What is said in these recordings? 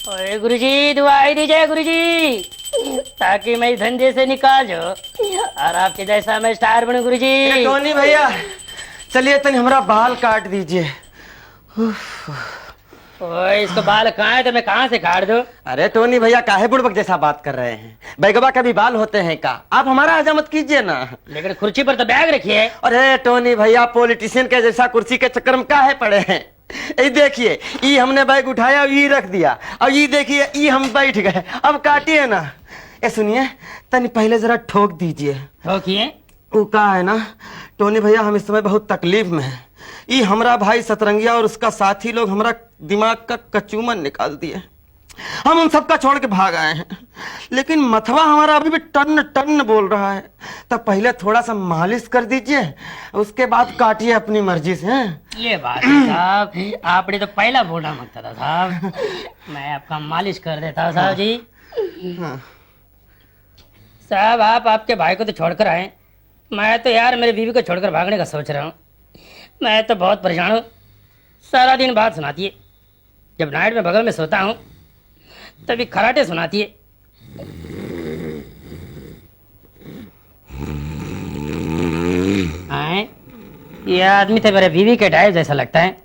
ओए गुरुजी दुआई दीजिए गुरुजी, ताकि मैं इस धंधे से निकाल जाऊं और आपके जैसा मैं स्टार बनूं गुरुजी। टोनी भैया चलिए तनी हमारा बाल काट दीजिए। ओए इसको बाल कहाँ है तो मैं कहाँ से काट दूं? अरे टोनी भैया काहे बुड़बक जैसा बात कर रहे हैं? बैगबा का भी बाल होते हैं का? आप हमारा हजामत कीजिए ना। लेकिन कुर्सी पर तो बैग रखिए। अरे टोनी भैया पॉलिटिशियन के जैसा कुर्सी के चक्कर में काहे पड़े हैं? ये देखिए ये हमने बैग उठाया और ये रख दिया और ये देखिए ये हम बैठ गए। अब काटिए ना। ये सुनिए तनी पहले जरा ठोक दीजिए। ठोकिए। वो का है ना टोनी भैया हम इस समय बहुत तकलीफ में हैं। ये हमरा भाई सतरंगिया और उसका साथी लोग हमरा दिमाग का कचूमन निकाल दिए। हम उन सबका छोड़ के भाग आए हैं, लेकिन मथवा हमारा अभी भी टन टन बोल रहा है। तब पहले थोड़ा सा मालिश कर दीजिए, उसके बाद काटिए अपनी मर्जी से। ये बात है साहब, आपने तो पहला बोलना मांगता था साहब। मैं आपका मालिश कर देता हूँ साहब जी। साहब आप आपके भाई को तो छोड़कर आए, मैं तो यार मेरी बीवी को छोड़कर भागने का सोच रहा हूँ। मैं तो बहुत परेशान हूँ, सारा दिन बात सुनाती है। जब नाइट में बगल में सोता हूँ तभी खराटे सुनाती है। आए ये आदमी तो मेरे बीवी के ड्राइव जैसा लगता है।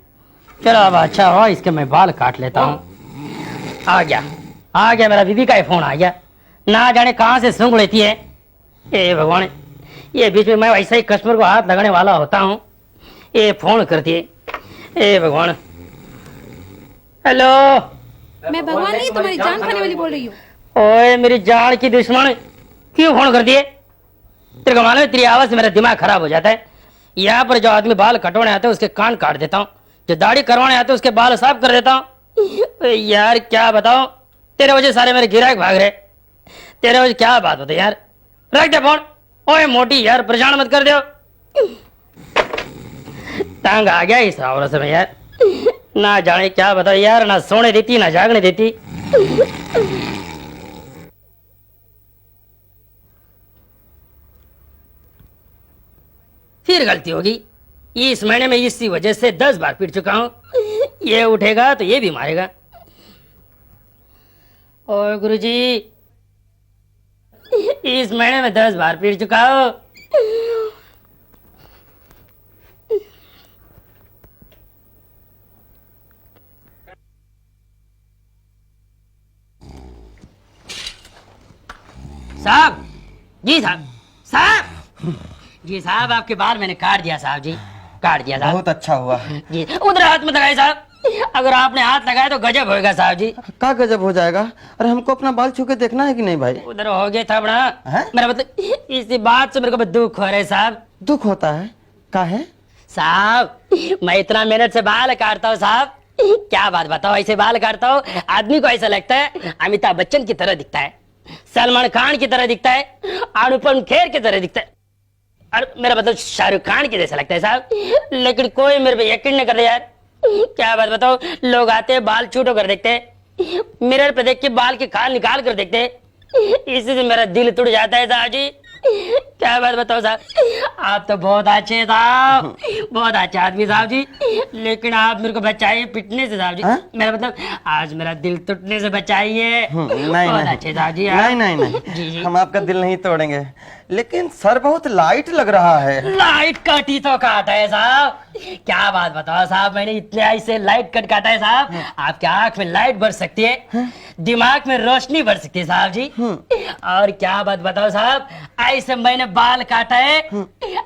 चलो अब अच्छा हुआ इसके मैं बाल काट लेता हूँ। आ गया मेरा बीवी का ही फोन आ गया। ना जाने कहाँ से सूंघ लेती है। ए भगवान, ये बीच में मैं वैसे ही कस्टमर को हाथ लगाने वाला होता हूँ, ये फोन करती है। ए भगवान। हेलो। मैं भगवान नहीं तुम्हारी जान खाने वाली बोल रही हूँ। ओए मेरी जान की दुश्मन, क्यों फोन कर दिए? तेरे को मालूम है तेरी आवाज से मेरा दिमाग खराब हो जाता है। यहाँ पर जो आदमी बाल कटवाने आते हैं उसके कान काट देता हूँ, जो दाढ़ी करवाने आते हैं उसके बाल साफ कर देता हूँ। यार क्या बताओ, तेरे वजह सारे मेरे गिराक भाग रहे। तेरे वजह क्या बात होती यार। रख दे फोन। ओए मोटी यार परेशान मत कर दो। तंग आ गया इस औरत से मैं यार। ना जाने क्या बताओ यार, ना सोने देती ना जागने देती। फिर गलती होगी। इस महीने में इसी वजह से 10 बार पीट चुका हूं। ये उठेगा तो ये भी मारेगा। और गुरुजी इस महीने में 10 बार पीट चुका हूं। साहब जी, साहब जी, साहब आपके बाल मैंने काट दिया साहब जी, काट दिया साहब। बहुत अच्छा हुआ जी। उधर हाथ मत लगाए साहब, अगर आपने हाथ लगाया तो गजब होएगा साहब जी। का गजब हो जाएगा? अरे हमको अपना बाल छू के देखना है कि नहीं भाई? उधर हो गया था बड़ा। मेरा मतलब इसी बात से मेरे को दुख हो रहा है साहब। दुख होता है? का है साहब मैं इतना मेहनत से बाल काटता हूँ साहब, क्या बात बताओ, ऐसे बाल काटता हूँ आदमी को ऐसा लगता है अमिताभ बच्चन की तरह दिखता है, सलमान खान की तरह दिखता है, अनुपम खेर की तरह दिखता है, और मेरा मतलब शाहरुख खान की जैसा लगता है साहब। लेकिन कोई मेरे पे यकीन नहीं कर रहा यार। क्या बात बताओ, लोग आते हैं बाल छूटो कर देखते हैं, मिरर पे देख के बाल के खाल निकाल कर देखते हैं, इसी से मेरा दिल टूट जाता है साहब जी। क्या बात बताओ साहब, आप तो बहुत अच्छे साहब, बहुत अच्छे आदमी साहब जी, लेकिन आप मेरे को बचाइए पिटने से साहब जी। मेरा मतलब आज मेरा दिल टूटने से बचाइए। बहुत अच्छे साहब जी। नहीं जी जी। हम आपका दिल नहीं तोड़ेंगे, लेकिन सर बहुत लाइट लग रहा है। लाइट कट ही तो काटा है साहब। क्या बात बताओ साहब, मैंने इतने ऐसे लाइट कट काटा है साहब, आपके आंख में लाइट बढ़ सकती है, दिमाग में रोशनी बढ़ सकती है साहब जी। और क्या बात बताओ साहब, ऐसे मैंने बाल काटा है,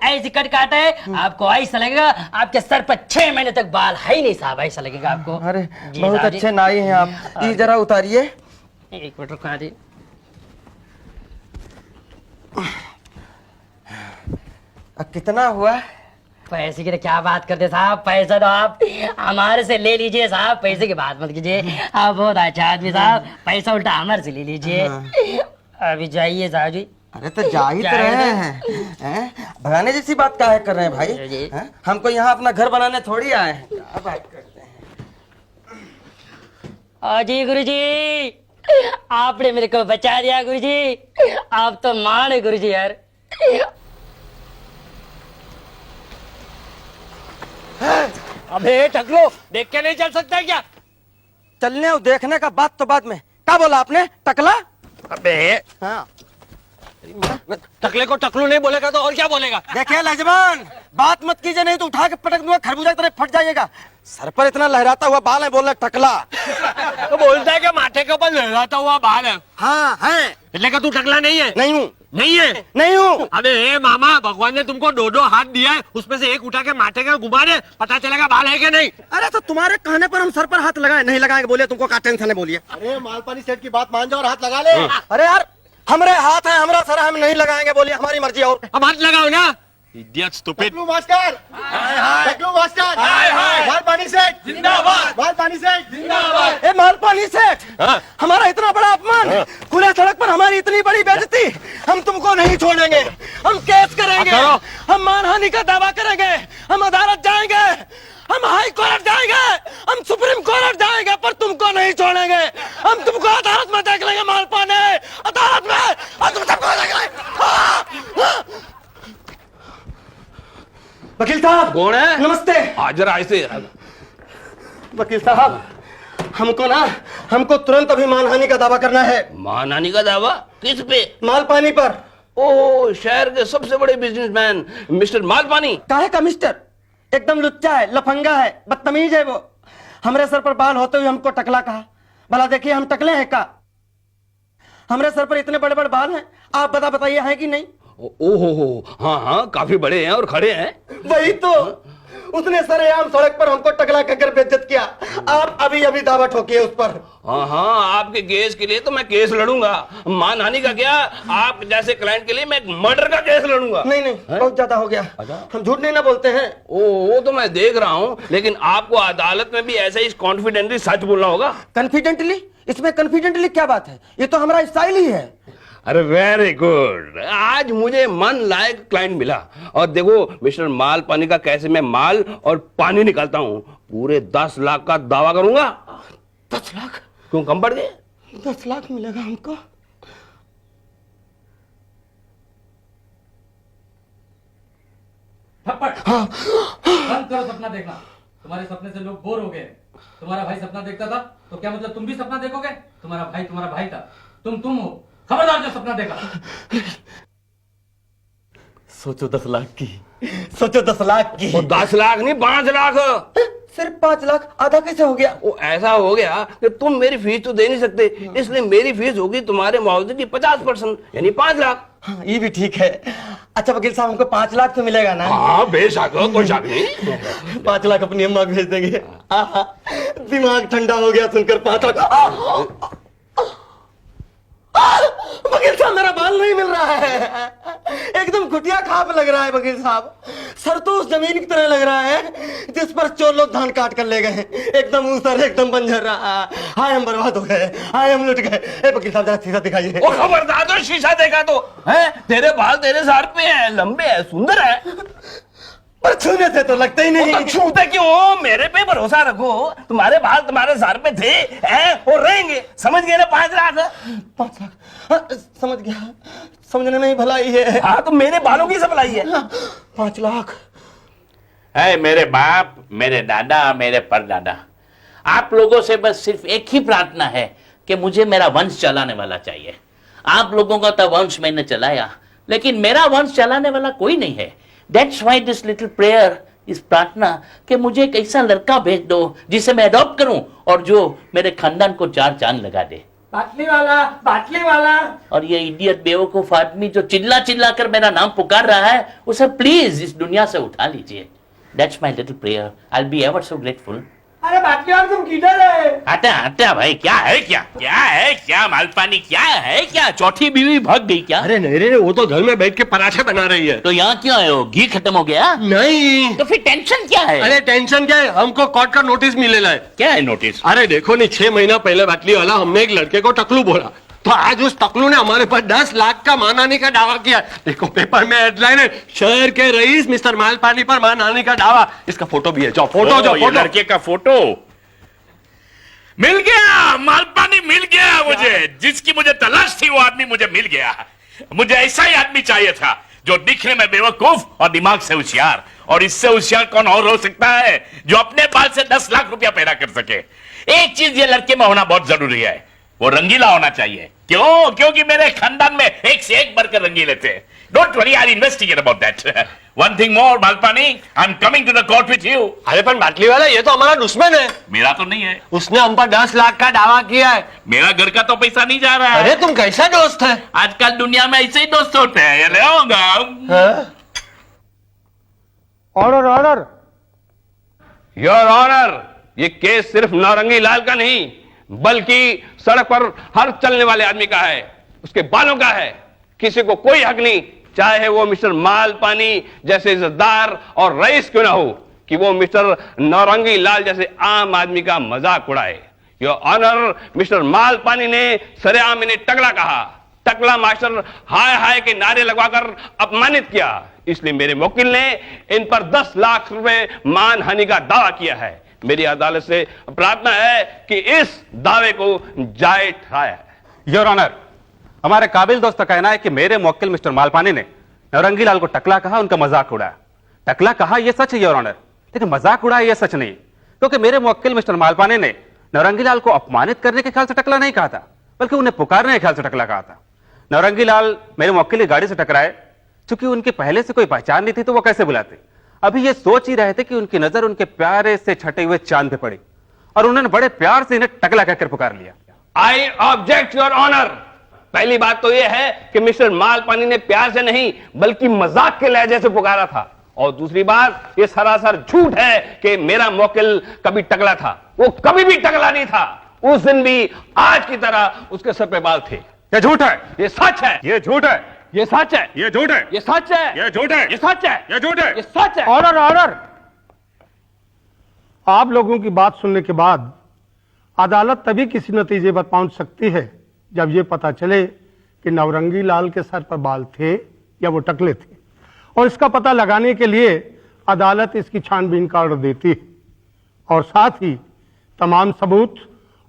ऐसे कट काटा है, आपको ऐसा लगेगा आपके सर पर 6 महीने तक बाल है ही नहीं साहब, ऐसा लगेगा आपको। अरे बहुत अच्छे नाई हैं आप। ये जरा उतारिए। एक मिनट रुकना जी। कितना हुआ? पैसे की तो क्या बात करते साहब, पैसा तो आप हमारे से ले लीजिए साहब, पैसे की बात मत कीजिए, आप बहुत अच्छा आदमी साहब, पैसा उल्टा हमारे से ले लीजिए। अभी जाइए साहब जी। अरे तो जा ही तो रहे हैं, भगाने जैसी बात काहे कर रहे हैं भाई? हमको यहाँ अपना घर बनाने थोड़ी आए हैं। क्या बात करते हैं? जी गुरुजी, आपने मेरे को बचा दिया गुरुजी, आप तो मान है गुरुजी यार। अबे टकलो, देख के नहीं चल सकता क्या? चलने और देखने का बात तो बाद में। क्या बोला आपने? टकला? अबे हाँ। टकले को टकलू नहीं बोलेगा तो और क्या बोलेगा? देखिए लजमान, बात मत कीजिए, नहीं तो उठा के पटक दूंगा, खरबूजा की तरह फट जाइएगा। सर पर इतना लहराता हुआ बाल है, बोल रहे टकला। तो बोलता है कि माथे के ऊपर लहराता हुआ बाल है, हाँ है। એટલે કે तू टकला नहीं है? नहीं हूँ, नहीं है? नहीं हूँ। अबे ए मामा, भगवान ने तुमको दो हाथ दिया है, उसमें से एक उठा के माथे का घुमा दे, पता चलेगा बाल है कि नहीं। अरे तो तुम्हारे कहने पर हम सर पर हाथ लगाए, नहीं लगाएंगे बोलिए, तुमको क्या टेंशन है बोलिए। अरे मालपानी सेठ की बात मान जाओ और हाथ लगा ले। अरे यार हमारे हाथ है, हमारा सर है, हम नहीं लगाएंगे बोलिए, हमारी मर्जी। और अब हाथ लगाओ ना। Idiot, stupid. टकलू मास्टर, टकलू मास्टर, मालपानी सेठ जिंदाबाद, मालपानी सेठ जिंदाबाद। ए मालपानी सेठ, हमारा इतना बड़ा अपमान, खुले सड़क पर हमारी इतनी बड़ी बेइज्जती, हम तुमको नहीं छोड़ेंगे। हम केस करेंगे, हम मानहानि का दावा करेंगे, हम अदालत जाएंगे, हम हाई कोर्ट जाएंगे, हम सुप्रीम कोर्ट जाएंगे, पर तुमको नहीं छोड़ेंगे। हम तुमको अदालत में देख लेंगे मालपाने, अदालत में, और तुम सबको देख लेंगे। वकील साहब। कौन है? नमस्ते। जरा ऐसे। वकील साहब, हमको तुरंत अभी मानहानि का दावा करना है। मानहानि का दावा? किस पे? मालपानी पर। ओह, शहर के सबसे बड़े बिजनेसमैन मिस्टर मालपानी। काहे का मिस्टर? एकदम लुच्चा है, लफंगा है, बदतमीज है वो। हमरे सर पर बाल होते हुए हमको टकला कहा। भला देखिए हम टकले हैं का? हमरे सर पर इतने बड़े बड़े बाल हैं, आप बताइए हैं कि नहीं? ओहो, हाँ, काफी बड़े हैं और खड़े हैं। वही तो, उसने सरेआम सड़क पर हमको टकला कहकर बेइज्जत किया। आप अभी दावा ठोकिए उस पर। हाँ, आपके केस के लिए तो मैं केस लड़ूंगा। मानहानि का क्या, आप जैसे क्लाइंट के लिए मैं मर्डर का केस लड़ूंगा। नहीं, बहुत ज्यादा हो गया। हम झूठ नहीं ना बोलते हैं। वो तो मैं देख रहा हूँ, लेकिन आपको अदालत में भी ऐसे ही कॉन्फिडेंटली सच बोलना होगा। कॉन्फिडेंटली? इसमें कॉन्फिडेंटली क्या बात है? ये तो हमारा स्टाइल ही है। अरे वेरी गुड, आज मुझे मन लायक क्लाइंट मिला। और देखो मिस्टर मालपानी का कैसे मैं माल और पानी निकालता हूँ। पूरे 10 लाख का दावा करूंगा। 10 लाख? क्यों कम पड़ गए? 10 लाख मिलेगा हमको? बंद करो सपना देखना। तुम्हारे सपने से लोग बोर हो गए। तुम्हारा भाई सपना देखता था तो क्या मतलब तुम भी सपना देखोगे? तुम्हारा भाई था, तुम हो। खबरदार जो सपना देखा। सोचो 10 लाख की, सोचो 10 लाख की। 10 लाख नहीं, 5 लाख। सिर्फ 5 लाख? आधा कैसे हो गया? वो ऐसा हो गया कि तुम मेरी फीस तो दे नहीं सकते, इसलिए मेरी फीस होगी तुम्हारे मुआवजे की 50%, यानी 5 लाख। हाँ, ये भी ठीक है। अच्छा वकील साहब, हमको 5 लाख तो मिलेगा ना? हाँ बेशक, कोई शक नहीं। 5 लाख अपनी अम्मा को भेज देंगे। दिमाग ठंडा हो गया सुनकर 5 लाख। वकील साहब, मेरा बाल नहीं मिल रहा है, एकदम घुटिया खाप लग रहा है वकील साहब। सर तो उस जमीन की तरह लग रहा है जिस पर चोर लोग धान काट कर ले गए। एकदम ऊसर, एकदम बंजर रहा। हाय हम बर्बाद हो गए, हाय हम लुट गए। ए वकील साहब, जरा शीशा दिखाइए। ओ खबरदार, तो शीशा देखा तो है? तेरे बाल तेरे सर पे है, लंबे है, सुंदर है, पर छूने से तो लगते ही नहीं। तो छूते क्यों? मेरे पे भरोसा रखो, तुम्हारे बाल तुम्हारे सर पे थे हैं और रहेंगे। समझ गए ना? 5 लाख। 5 लाख? हाँ, समझ गया, समझने में ही भलाई है। हाँ, तो मेरे बालों की सप्लाई है। 5 लाख? है मेरे बाप, मेरे दादा, मेरे परदादा, आप लोगों से बस सिर्फ एक ही प्रार्थना है कि मुझे मेरा वंश चलाने वाला चाहिए। आप लोगों का तो वंश मैंने चलाया, लेकिन मेरा वंश चलाने वाला कोई नहीं है। That's why this little prayer, इस प्रार्थना कि मुझे एक ऐसा लड़का भेज दो जिसे मैं अडॉप्ट करूं और जो मेरे खानदान को 4 चांद लगा दे। बाटली वाला। और ये इडियट बेवकूफ आदमी जो चिल्ला कर मेरा नाम पुकार रहा है, उसे प्लीज इस दुनिया से उठा लीजिए। That's my little prayer. I'll be ever so grateful. अरे बाटली वाला, तुम किधर है? हटा भाई, क्या है मालपानी, क्या है क्या? चौथी बीवी भाग गई क्या? अरे नहीं, वो तो घर में बैठ के पराठे बना रही है। तो यहाँ क्यों आए हो? घी खत्म हो गया? नहीं। तो फिर टेंशन क्या है? अरे टेंशन क्या है, हमको कोर्ट का नोटिस मिलेला है। क्या है नोटिस? अरे देखो नहीं, 6 महीना पहले बाटली वाला हमने एक लड़के को टकलू बोला, तो आज उस टकलू ने हमारे पास 10 लाख का मानहानि का दावा किया। देखो पेपर में हेडलाइन है, शहर के रईस मिस्टर मालपानी पर मानहानि का दावा। इसका फोटो भी है, जाओ फोटो। लड़के का फोटो मिल गया, मालपानी मिल गया मुझे। जिसकी मुझे तलाश थी वो आदमी मुझे मिल गया। मुझे ऐसा ही आदमी चाहिए था जो दिखने में बेवकूफ और दिमाग से होशियार। और इससे होशियार कौन और हो सकता है जो अपने बाल से 10 लाख रुपया पैदा कर सके। एक चीज ये लड़के में होना बहुत जरूरी है, वो रंगीला होना चाहिए। क्यों? क्योंकि मेरे खानदान में एक से एक बढ़कर रंगीले थे। Don't worry, I investigate about that. One thing more Malpani, I am coming to the court with you. अरे पर बाटली वाला, ये तो हमारा दुश्मन है। मेरा तो नहीं है, उसने हम पर 10 लाख का दावा किया है। मेरा घर का तो पैसा नहीं जा रहा है। अरे तुम कैसा दोस्त है? आजकल दुनिया में ऐसे ही दोस्त होते हैं। ये ले आऊंगा। Order order. योर ऑनर, ये केस सिर्फ नारंगी लाल का नहीं बल्कि सड़क पर हर चलने वाले आदमी का है, उसके बालों का है। किसी को कोई हक नहीं, चाहे वो मिस्टर मालपानी जैसे इज्जतदार और रईस क्यों ना हो, कि वो मिस्टर नारंगी लाल जैसे आम आदमी का मजाक उड़ाए। योर ऑनर, मिस्टर मालपानी ने सरेआम इन्हें टकला कहा। टकला मास्टर हाय हाय के नारे लगवाकर अपमानित किया, इसलिए मेरे वकील ने इन पर 10 लाख रुपए मानहानि का दावा किया है। मेरी अदालत से प्रार्थना है कि इस दावे को जायज ठहराया। योर ऑनर, हमारे काबिल दोस्त का कहना है कि मेरे मुवक्किल मिस्टर मालपानी ने नौरंगी लाल को टकला कहा, उनका मजाक उड़ाया। टकला कहा यह सच है योर ऑनर, लेकिन मजाक उड़ाया यह सच नहीं, क्योंकि मेरे मुवक्किल मिस्टर मालपानी ने नौरंगी लाल को अपमानित करने के ख्याल से टकला नहीं कहा था, बल्कि उन्हें पुकारने के ख्याल से टकला कहा था। नौरंगी लाल मेरे मुवक्किल की गाड़ी से टकराए, चूंकि उनकी पहले से कोई पहचान नहीं थी तो वो कैसे बुलाते। अभी ये सोच ही रहे थे कि उनकी नजर उनके प्यारे से छटे हुए चांद पे पड़ी और उन्होंने बड़े प्यार से इन्हें टकला कहकर पुकार लिया। I object your honour. पहली बात तो यह है कि मिस्टर मालपानी ने प्यार से नहीं बल्कि मजाक के लहजे से पुकारा था, और दूसरी बात यह सरासर झूठ है कि मेरा मुवक्किल कभी टकला था। वो कभी भी टकला नहीं था। उस दिन भी आज की तरह उसके सर पे बाल थे। ये झूठ है, ये सच है, ये झूठ है, ये सच है, ये झूठ है, ये सच है, ये झूठ है, ये सच है, ये झूठ है, ये सच है। Order order. आप लोगों की बात सुनने के बाद अदालत तभी किसी नतीजे पर पहुंच सकती है जब यह पता चले कि नवरंगी लाल के सर पर बाल थे या वो टकले थे, और इसका पता लगाने के लिए अदालत इसकी छानबीन का ऑर्डर देती है और साथ ही तमाम सबूत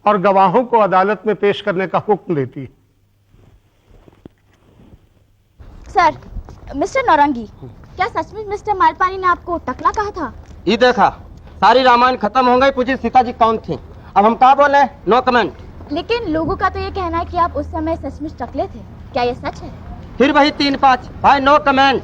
और गवाहों को अदालत में पेश करने का हुक्म देती है। सर, मिस्टर नौरंगी, क्या सचमुच मिस्टर मालपानी ने आपको टकला कहा था? ये देखा, सारी रामायण खत्म हो गई, पूछी सीता जी कौन थी। अब हम क्या बोले? No comment. लेकिन लोगों का तो ये कहना है कि आप उस समय सचमुच टकले थे, क्या ये सच है? फिर वही 3-5 भाई, नो कमेंट।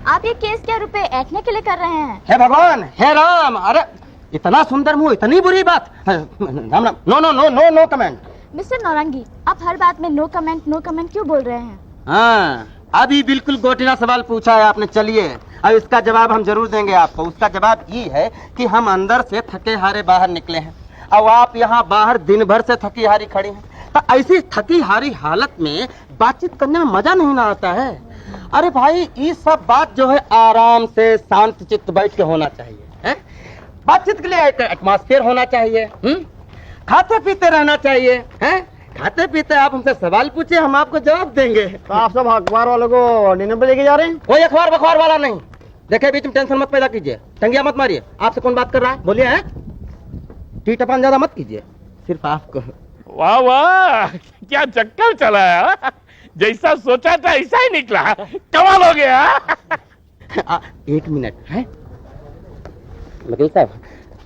आप ये केस क्या रुपए ऐंठने के लिए कर रहे हैं? हे भगवान, हे राम, अरे इतना सुंदर मुंह, इतनी बुरी बात। Ram Ram, no no no no no comment. Mister Naurangi, आप हर बात में नो कमेंट क्यों बोल रहे हैं? हाँ, अभी बिल्कुल गोटिना सवाल पूछा है आपने, चलिए अब इसका जवाब हम जरूर देंगे आपको। उसका जवाब ये है कि हम अंदर से थके हारे बाहर निकले हैं, अब आप यहाँ बाहर दिन भर से थकी हारी खड़ी हैं, तो ऐसी थकी हारी हालत में बातचीत करने में मजा नहीं ना आता है। अरे भाई, ये सब बात जो है आराम से शांत चित्त बैठ के होना चाहिए है? बातचीत के लिए एक एटमॉस्फेयर होना चाहिए, खाते पीते रहना चाहिए है? खाते पीते आप हमसे सवाल पूछे, हम आपको जवाब देंगे। तो आप सब अखबार वालों को डिनर पे लेके जा रहे हैं? कोई अखबार बखबार वाला नहीं, देखे बीच में टेंशन मत पैदा कीजिए, टंगिया मत मारिए। आपसे कौन बात कर रहा है, बोलिए। है टीटापन ज्यादा मत कीजिए, सिर्फ आपको। वाह वाह, क्या चक्कर चला है। जैसा सोचा था ऐसा ही निकला, कमाल हो गया। 1 मिनट है वकील साहब,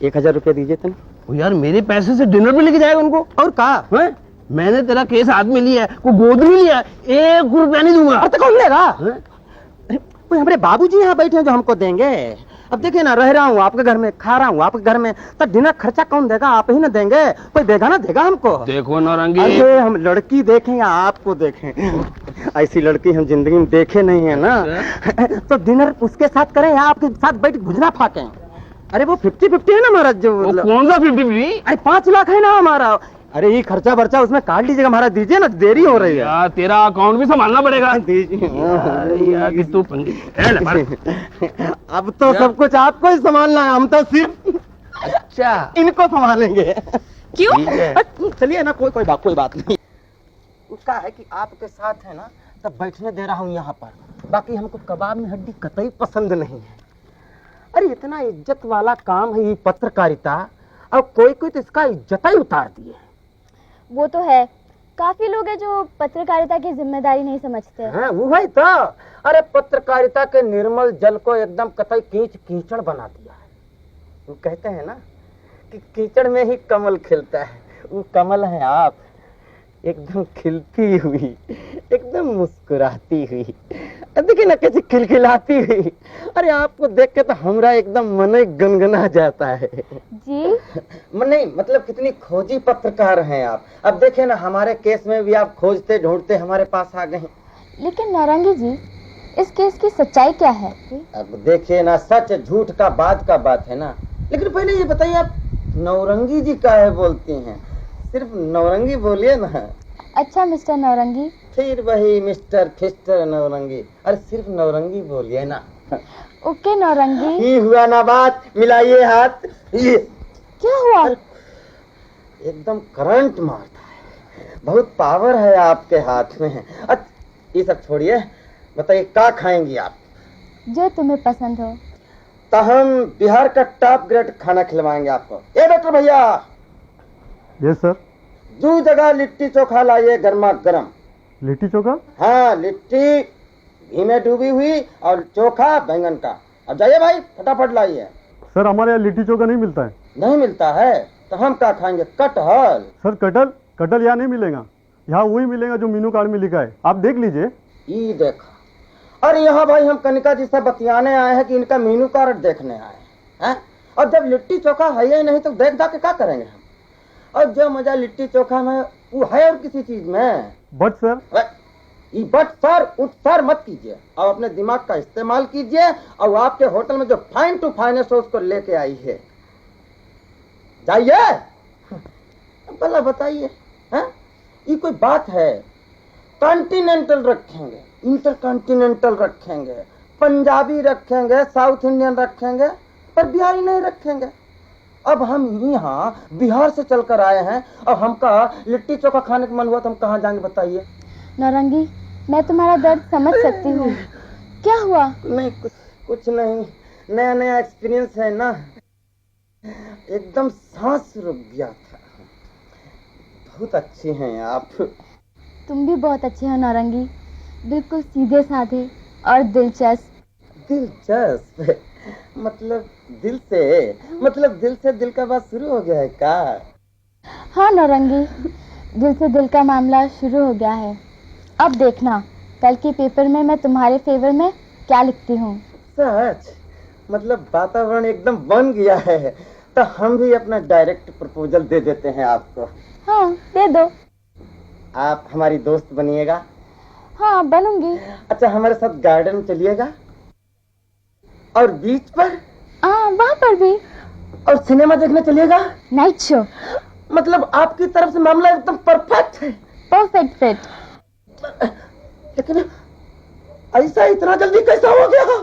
1000 रुपया दीजिए तुम। यार मेरे पैसे से डिनर पे लेके जाएगा उनको? और कहा मैंने तेरा केस हाथ में लिया है, को गोद नहीं लिया, 1 रुपया नहीं दूंगा। और तो कौन देगा? अरे कोई हमारे बाबूजी यहाँ बैठे हैं जो हमको देंगे। अब देखिए ना, रह रहा हूँ आपके घर में, खा रहा हूँ आपके घर में, तो डिनर खर्चा कौन देगा? आप ही ना देंगे, कोई देगा ना देगा हमको। देखो नौरंगी, अरे हम लड़की देखें या आपको देखें, ऐसी लड़की हम जिंदगी में देखे नहीं है ना। तो डिनर उसके साथ करें या आपके साथ बैठ गुजरा फाकें? अरे वो 50-50 है ना महाराज। जो कौन सा 50-50? अरे 5 लाख है ना हमारा। अरे ये खर्चा बर्चा उसमें काट लीजिएगा महाराज, दीजिए ना, देरी हो रही है। यार तेरा अकाउंट भी संभालना पड़ेगा। दीजिए यार कि तू अब तो सब कुछ आपको ही संभालना है, हम तो सिर्फ अच्छा इनको संभालेंगे। क्यों? चलिए ना, कोई बात नहीं। उसका है कि आपके साथ है ना, तब बैठने दे रहा हूँ यहाँ पर, बाकी हमको कबाब में हड्डी कतई पसंद नहीं है। अरे इतना इज्जत वाला काम है ये पत्रकारिता, और कोई तो इसका इज्जत ही उतार दिए। वो तो है, काफी लोग हैं जो पत्रकारिता की जिम्मेदारी नहीं समझते। हाँ, वो है तो। अरे पत्रकारिता के निर्मल जल को एकदम कतई कीचड़ बना दिया है। वो कहते हैं ना कीचड़ में ही कमल खिलता है, वो कमल है आप, एकदम खिलती हुई, एकदम मुस्कुराती हुई, देखिए ना कैसे खिलखिलाती हुई। अरे आपको देख के तो हमरा एकदम मन ही गनगना जाता है जी। नहीं मतलब कितनी खोजी पत्रकार हैं आप। अब देखिए ना हमारे केस में भी आप खोजते ढूंढते हमारे पास आ गए। लेकिन नौरंगी जी, इस केस की सच्चाई क्या है? अब देखिए ना, सच झूठ का बात है ना। लेकिन पहले ये बताइए, आप नौरंगी जी काहे बोलती हैं? सिर्फ नौरंगी बोलिए ना। अच्छा मिस्टर नौरंगी। फिर वही मिस्टर फिस्टर नौरंगी, अरे सिर्फ नौरंगी बोलिए ना। ओके नौरंगी। ये हुआ ना बात, मिलाइए हाथ। ये क्या हुआ? एकदम करंट मारता है, बहुत पावर है आपके हाथ में। अच्छा ये सब छोड़िए, बताइए क्या खाएंगी आप? जो तुम्हें पसंद हो। तो हम बिहार का टॉप ग्रेड खाना खिलवाएंगे आपको। ए डॉक्टर भैया। Yes sir. 2 जगह लिट्टी चोखा लाइए, गर्मा गर्म। लिट्टी चोखा? हाँ, लिट्टी घी में डूबी हुई और चोखा बैंगन का। अब जाइए भाई, फटाफट लाइए। सर हमारे यहाँ लिट्टी चोखा नहीं मिलता है। नहीं मिलता है तो हम क्या खाएंगे? कटहल। सर कटहल यहाँ नहीं मिलेगा, यहाँ वही मिलेगा जो मेनू कार्ड में लिखा है, आप देख लीजिए। ये देखा, अरे यहाँ भाई हम कनिका जी से बतियाने आए हैं कि इनका मेनू कार्ड देखने आए हैं। और जब लिट्टी चोखा है ही नहीं तो देख के क्या करेंगे हम? और जो मजा लिट्टी चोखा में वो है और किसी चीज में। बट सर, ये बट सर उठ सर मत कीजिए, और अपने दिमाग का इस्तेमाल कीजिए। और आपके होटल में जो फाइन टू फाइनेस्ट हो उसको लेके आई है, जाइए। भला बताइए, ये कोई बात है? कॉन्टिनेंटल रखेंगे, इंटरकॉन्टिनेंटल रखेंगे, पंजाबी रखेंगे, साउथ इंडियन रखेंगे, पर बिहारी नहीं रखेंगे। अब हम यहाँ बिहार से चलकर आए हैं और हमका लिट्टी चोखा खाने का मन हुआ तो हम कहाँ जाएंगे बताइए? नौरंगी, मैं तुम्हारा दर्द समझ सकती हूँ। क्या हुआ? नहीं कुछ नहीं, नया नया एक्सपीरियंस है ना, एकदम सांस रुक गया था। बहुत अच्छी हैं आप। तुम भी बहुत अच्छे हो नौरंगी, बिल्कुल सीधे साधे और दिलचस्प। दिलचस्प मतलब दिल से दिल का बात शुरू हो गया है क्या? हाँ नौरंगी, दिल से दिल का मामला शुरू हो गया है। अब देखना कल के पेपर में मैं तुम्हारे फेवर में क्या लिखती हूँ। सच? मतलब वातावरण एकदम बन गया है, तो हम भी अपना डायरेक्ट प्रपोजल दे देते हैं आपको। हाँ दे दो। आप हमारी दोस्त बनिएगा? हाँ बनूंगी। अच्छा हमारे साथ गार्डन चलिएगा? और बीच पर? हाँ वहाँ पर भी। और सिनेमा देखने चलिएगा? Night show. मतलब आपकी तरफ से मामला एकदम परफेक्ट है। Perfect fit. लेकिन ऐसा इतना जल्दी कैसा हो गया?